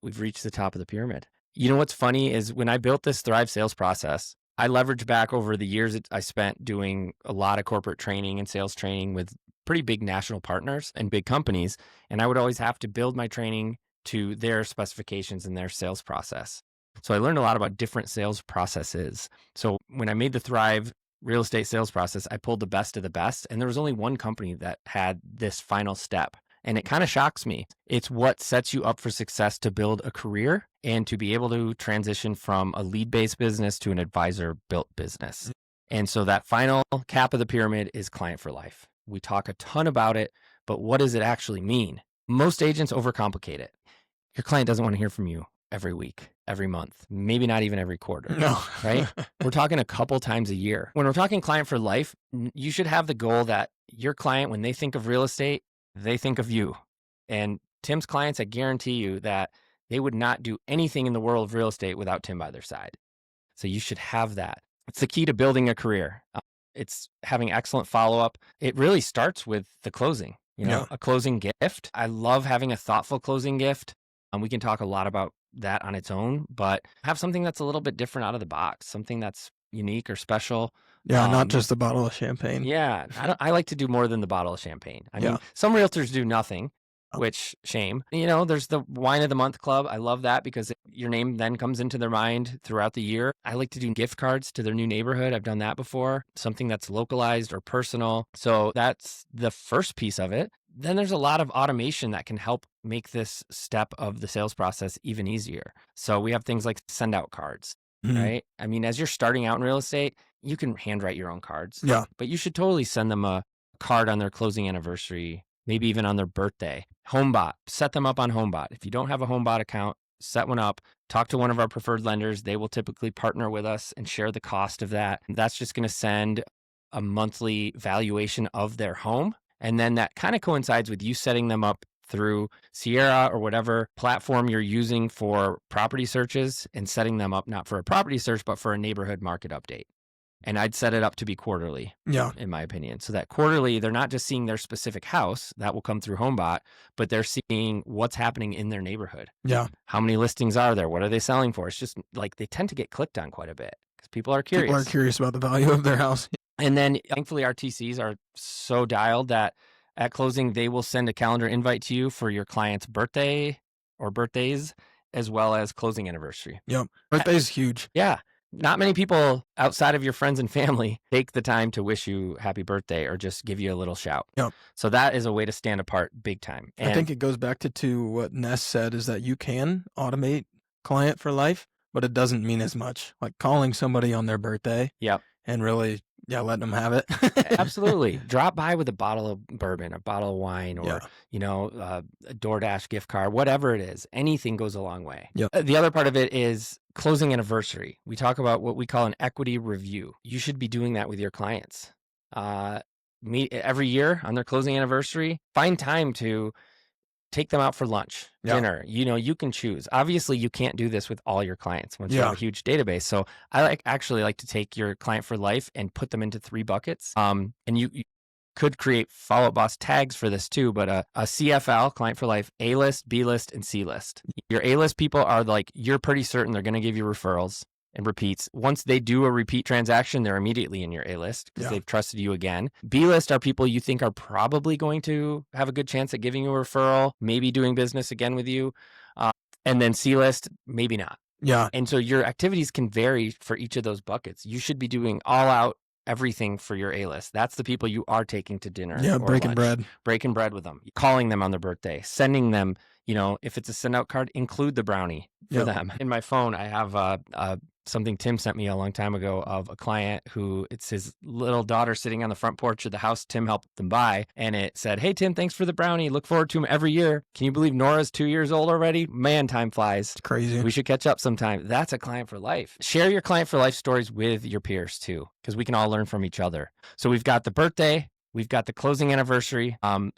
we've reached the top of the pyramid. You know what's funny is when I built this Thrive sales process, I leveraged back over the years that I spent doing a lot of corporate training and sales training with pretty big national partners and big companies. And I would always have to build my training to their specifications and their sales process. So I learned a lot about different sales processes. So when I made the Thrive real estate sales process, I pulled the best of the best. And there was only one company that had this final step. And it kind of shocks me. It's what sets you up for success to build a career and to be able to transition from a lead-based business to an advisor-built business. And so that final cap of the pyramid is client for life. We talk a ton about it, but what does it actually mean? Most agents overcomplicate it. Your client doesn't want to hear from you every week, every month, maybe not even every quarter. No. Right? We're talking a couple times a year. When we're talking client for life, you should have the goal that your client, when they think of real estate, they think of you. And Tim's clients, I guarantee you that they would not do anything in the world of real estate without Tim by their side. So you should have that. It's the key to building a career. It's having excellent follow-up. It really starts with the closing, a closing gift. I love having a thoughtful closing gift. We can talk a lot about that on its own, but have something that's a little bit different out of the box, something that's unique or special. Yeah, not just a bottle of champagne. Yeah, I like to do more than the bottle of champagne. I mean, some realtors do nothing, which shame. There's the Wine of the Month Club. I love that because your name then comes into their mind throughout the year. I like to do gift cards to their new neighborhood. I've done that before, something that's localized or personal. So that's the first piece of it. Then there's a lot of automation that can help make this step of the sales process even easier. So we have things like send out cards. Right? I mean, as you're starting out in real estate, you can handwrite your own cards. Yeah. But you should totally send them a card on their closing anniversary, maybe even on their birthday. HomeBot, set them up on HomeBot. If you don't have a HomeBot account, set one up. Talk to one of our preferred lenders. They will typically partner with us and share the cost of that. That's just going to send a monthly valuation of their home. And then that kind of coincides with you setting them up through Sierra or whatever platform you're using for property searches and setting them up not for a property search, but for a neighborhood market update. And I'd set it up to be quarterly, in my opinion. So that quarterly, they're not just seeing their specific house, that will come through HomeBot, but they're seeing what's happening in their neighborhood. Yeah. How many listings are there? What are they selling for? It's just like they tend to get clicked on quite a bit because people are curious. People are curious about the value of their house. And then thankfully our TCs are so dialed that at closing, they will send a calendar invite to you for your client's birthday or birthdays, as well as closing anniversary. Yep. Birthday is huge. Yeah. Not many people outside of your friends and family take the time to wish you happy birthday or just give you a little shout. Yep. So that is a way to stand apart big time. I think it goes back to what Ness said is that you can automate client for life, but it doesn't mean as much. Like calling somebody on their birthday. Yep. And really, letting them have it. Absolutely. Drop by with a bottle of bourbon, a bottle of wine, or, a DoorDash gift card, whatever it is. Anything goes a long way. Yep. The other part of it is closing anniversary. We talk about what we call an equity review. You should be doing that with your clients. Meet every year on their closing anniversary. Find time to take them out for lunch, dinner. You can choose. Obviously, you can't do this with all your clients once you have a huge database. So I actually like to take your client for life and put them into 3 buckets. And you could create Follow Up Boss tags for this too, but a CFL, client for life, A-list, B-list, and C-list. Your A-list people are like, you're pretty certain they're going to give you referrals and repeats. Once they do a repeat transaction, they're immediately in your A-list because they've trusted you again. B-list are people you think are probably going to have a good chance at giving you a referral, maybe doing business again with you. And then C-list, maybe not. Yeah. And so your activities can vary for each of those buckets. You should be doing all out everything for your A-list. That's the people you are taking to dinner. Yeah, or breaking lunch. bread. Breaking bread with them. Calling them on their birthday. Sending them, if it's a send out card, include the brownie for them. In my phone, I have something Tim sent me a long time ago of a client who it's his little daughter sitting on the front porch of the house Tim helped them buy. And it said, "Hey, Tim, thanks for the brownie. Look forward to him every year. Can you believe Nora's 2 years old already? Man, time flies. It's crazy. We should catch up sometime." That's a client for life. Share your client for life stories with your peers too, because we can all learn from each other. So we've got the birthday. We've got the closing anniversary. And,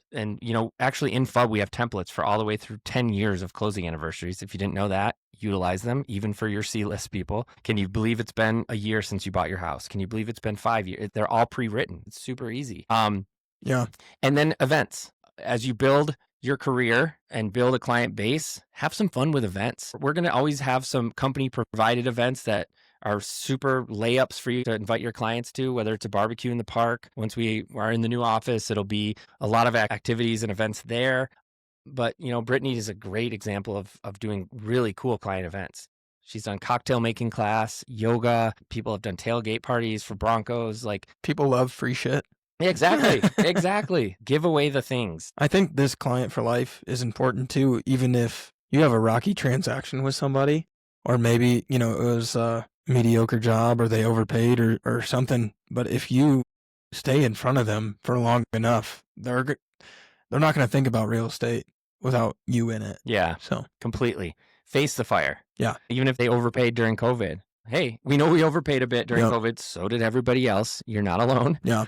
actually in FUB, we have templates for all the way through 10 years of closing anniversaries. If you didn't know that, utilize them, even for your C-list people. Can you believe it's been a year since you bought your house? Can you believe it's been 5 years? They're all pre-written. It's super easy. Yeah. And then events. As you build your career and build a client base, have some fun with events. We're going to always have some company provided events that are super layups for you to invite your clients to, whether it's a barbecue in the park. Once we are in the new office, it'll be a lot of activities and events there. But, Brittany is a great example of doing really cool client events. She's done cocktail making class, yoga. People have done tailgate parties for Broncos. Like, People love free shit. exactly, exactly. Give away the things. I think this client for life is important too, even if you have a rocky transaction with somebody, or maybe, it was a mediocre job or they overpaid or something. But if you stay in front of them for long enough, they're not going to think about real estate without you in it. Yeah, So, completely. Face the fire. Yeah. Even if they overpaid during COVID. Hey, we know we overpaid a bit during Yep. COVID. So did everybody else. You're not alone. yeah.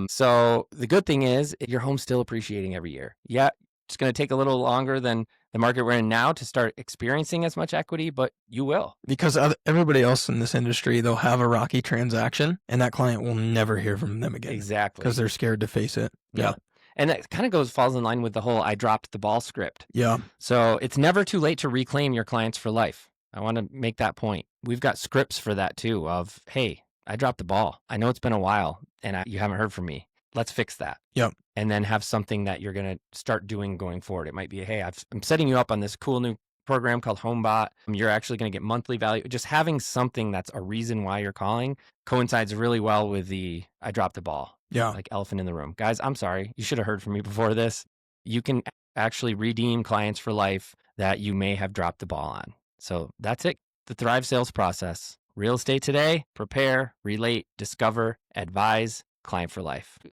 So the good thing is your home's still appreciating every year. Yeah, it's going to take a little longer than the market we're in now to start experiencing as much equity, but you will. Because everybody else in this industry, they'll have a rocky transaction and that client will never hear from them again. Exactly. Because they're scared to face it. Yeah. And that kind of falls in line with the whole I dropped the ball script. Yeah. So it's never too late to reclaim your clients for life. I want to make that point. We've got scripts for that too of, hey, I dropped the ball. I know it's been a while and you haven't heard from me. Let's fix that. Yep. And then have something that you're going to start doing going forward. It might be, hey, I'm setting you up on this cool new program called HomeBot. You're actually going to get monthly value. Just having something that's a reason why you're calling coincides really well with the I dropped the ball. Yeah. Like elephant in the room. Guys, I'm sorry. You should have heard from me before this. You can actually redeem clients for life that you may have dropped the ball on. So that's it. The Thrive sales process. Real estate today, prepare, relate, discover, advise, client for life.